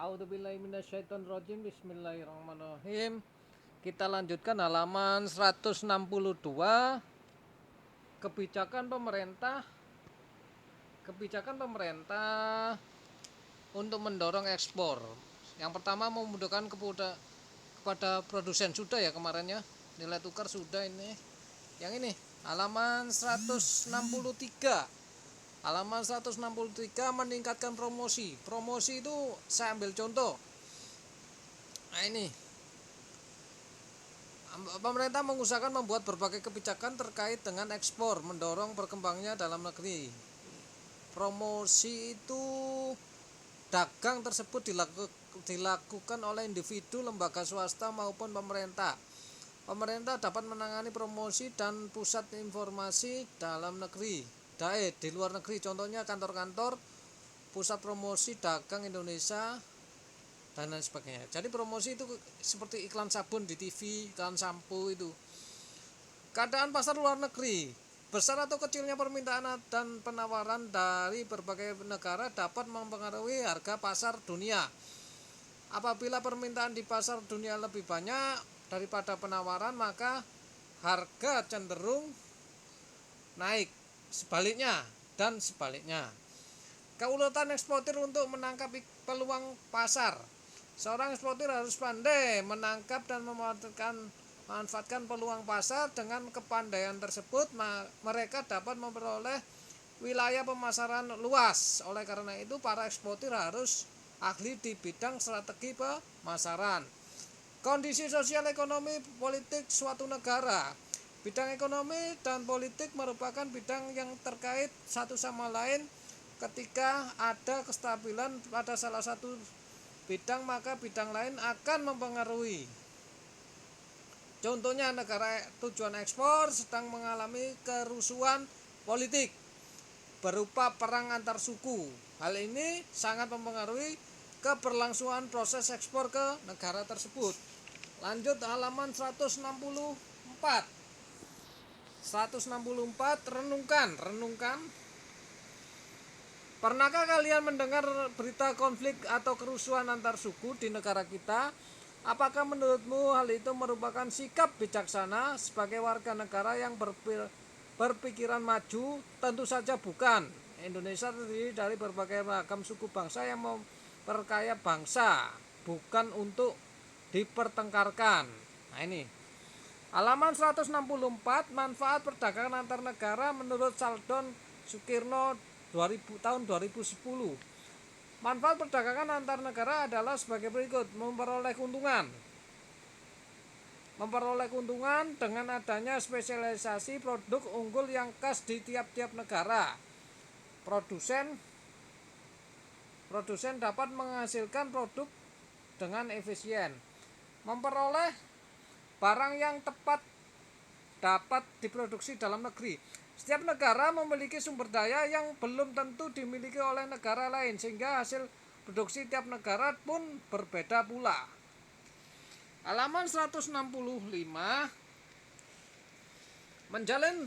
A'udzubillahi minasyaitonirrajim. Bismillahirrahmanirrahim. Kita lanjutkan halaman 162. Kebijakan pemerintah untuk mendorong ekspor. Yang pertama, memudahkan kepada produsen. Sudah ya kemarinnya, nilai tukar sudah ini. Yang ini halaman 163. Halaman 163, meningkatkan promosi. Promosi itu saya ambil contoh. Nah ini, pemerintah mengusahakan membuat berbagai kebijakan terkait dengan ekspor, mendorong berkembangnya dalam negeri. Promosi itu dagang tersebut dilakukan oleh individu, lembaga swasta maupun pemerintah. Pemerintah dapat menangani promosi dan pusat informasi dalam negeri, di luar negeri, contohnya kantor-kantor pusat promosi dagang Indonesia dan lain sebagainya. Jadi promosi itu seperti iklan sabun di TV, iklan sampo itu. Keadaan pasar luar negeri, besar atau kecilnya permintaan dan penawaran dari berbagai negara dapat mempengaruhi harga pasar dunia. Apabila permintaan di pasar dunia lebih banyak daripada penawaran, maka harga cenderung naik. Sebaliknya dan sebaliknya. Keuletan eksportir untuk menangkap peluang pasar. Seorang eksportir harus pandai menangkap dan memanfaatkan peluang pasar. Dengan kepandaian tersebut, mereka dapat memperoleh wilayah pemasaran luas. Oleh karena itu, para eksportir harus ahli di bidang strategi pemasaran. Kondisi sosial, ekonomi, politik suatu negara. Bidang ekonomi dan politik merupakan bidang yang terkait satu sama lain. Ketika ada kestabilan pada salah satu bidang, maka bidang lain akan mempengaruhi. Contohnya, negara tujuan ekspor sedang mengalami kerusuhan politik berupa perang antar suku. Hal ini sangat mempengaruhi keberlangsungan proses ekspor ke negara tersebut. Lanjut halaman 164. 164, renungkan. Pernahkah kalian mendengar berita konflik atau kerusuhan antar suku di negara kita? Apakah menurutmu hal itu merupakan sikap bijaksana sebagai warga negara yang berpikiran maju? Tentu saja bukan. Indonesia terdiri dari berbagai ragam suku bangsa yang memperkaya bangsa, bukan untuk dipertengkarkan. Nah ini, halaman 164, manfaat perdagangan antar negara menurut Saldon Sukirno tahun 2010. Manfaat perdagangan antar negara adalah sebagai berikut: memperoleh keuntungan dengan adanya spesialisasi produk unggul yang khas di tiap-tiap negara. Produsen dapat menghasilkan produk dengan efisien. Memperoleh barang yang tepat dapat diproduksi dalam negeri. Setiap negara memiliki sumber daya yang belum tentu dimiliki oleh negara lain, sehingga hasil produksi tiap negara pun berbeda pula. Halaman 165, menjalin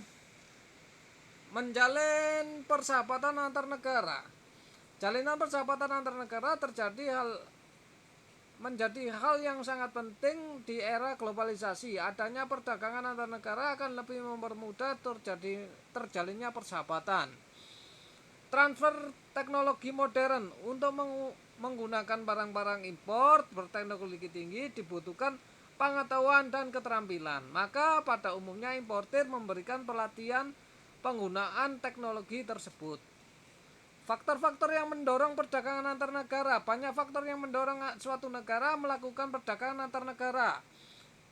persahabatan antar negara. Jalinan persahabatan antar negara menjadi hal yang sangat penting di era globalisasi. Adanya perdagangan antar negara akan lebih mempermudah terjalinnya persahabatan. Transfer teknologi modern. Untuk menggunakan barang-barang impor berteknologi tinggi dibutuhkan pengetahuan dan keterampilan. Maka pada umumnya importir memberikan pelatihan penggunaan teknologi tersebut. Faktor-faktor yang mendorong perdagangan antar negara. Banyak faktor yang mendorong suatu negara melakukan perdagangan antar negara.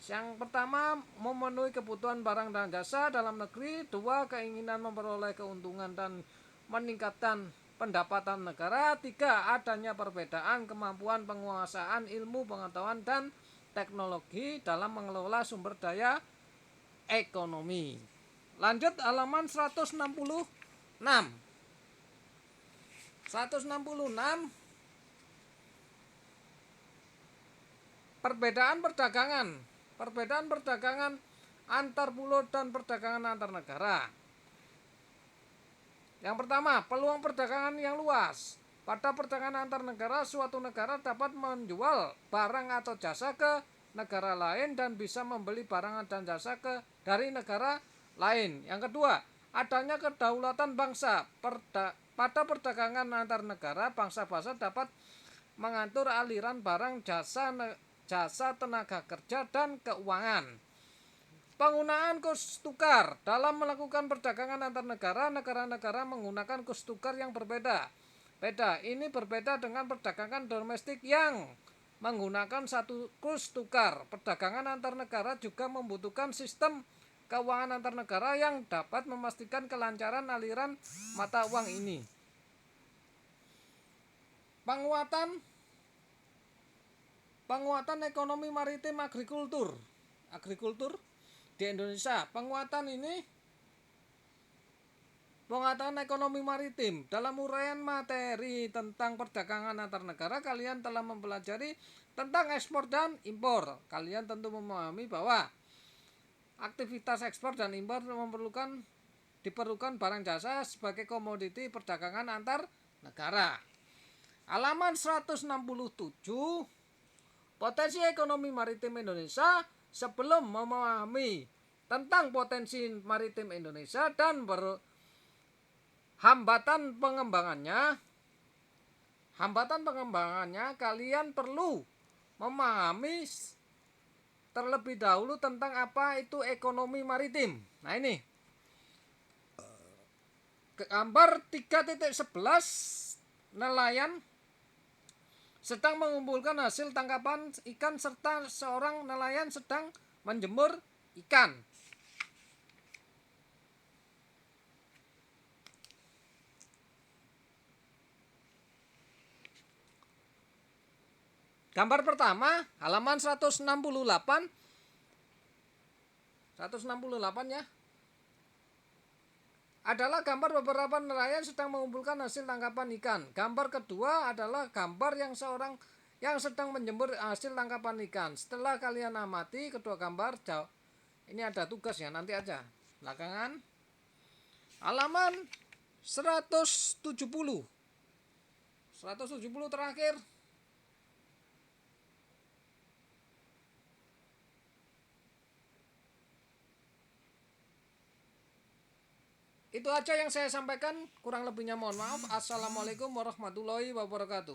Yang pertama, memenuhi kebutuhan barang dan jasa dalam negeri. Dua, keinginan memperoleh keuntungan dan meningkatkan pendapatan negara. Tiga, adanya perbedaan kemampuan penguasaan ilmu, pengetahuan, dan teknologi dalam mengelola sumber daya ekonomi. Lanjut halaman 166. 166, perbedaan perdagangan antar pulau dan perdagangan antar negara. Yang pertama, peluang perdagangan yang luas. Pada perdagangan antar negara, suatu negara dapat menjual barang atau jasa ke negara lain dan bisa membeli barang dan jasa dari negara lain. Yang kedua, adanya kedaulatan bangsa. Pada perdagangan antar negara, bangsa-bangsa dapat mengatur aliran barang, jasa tenaga kerja, dan keuangan. Penggunaan kurs tukar. Dalam melakukan perdagangan antar negara, negara-negara menggunakan kurs tukar yang berbeda. Ini berbeda dengan perdagangan domestik yang menggunakan satu kurs tukar. Perdagangan antar negara juga membutuhkan sistem keuangan antar negara yang dapat memastikan kelancaran aliran mata uang ini. Penguatan ekonomi maritim agrikultur di Indonesia. Penguatan ekonomi maritim. Dalam uraian materi tentang perdagangan antar negara, kalian telah mempelajari tentang ekspor dan impor. Kalian tentu memahami bahwa aktivitas ekspor dan impor diperlukan barang jasa sebagai komoditi perdagangan antar negara. Halaman 167, potensi ekonomi maritim Indonesia. Sebelum memahami tentang potensi maritim Indonesia dan hambatan pengembangannya, kalian perlu memahami terlebih dahulu tentang apa itu ekonomi maritim. Nah, ini gambar 3.11, nelayan sedang mengumpulkan hasil tangkapan ikan serta seorang nelayan sedang menjemur ikan. Gambar pertama, halaman 168 ya. Adalah gambar beberapa nelayan sedang mengumpulkan hasil tangkapan ikan. Gambar kedua adalah gambar yang sedang menjemur hasil tangkapan ikan. Setelah kalian amati kedua gambar, ini ada tugas ya, nanti aja. Belakangan halaman 170 terakhir. Itu aja yang saya sampaikan, kurang lebihnya mohon maaf. Assalamualaikum warahmatullahi wabarakatuh.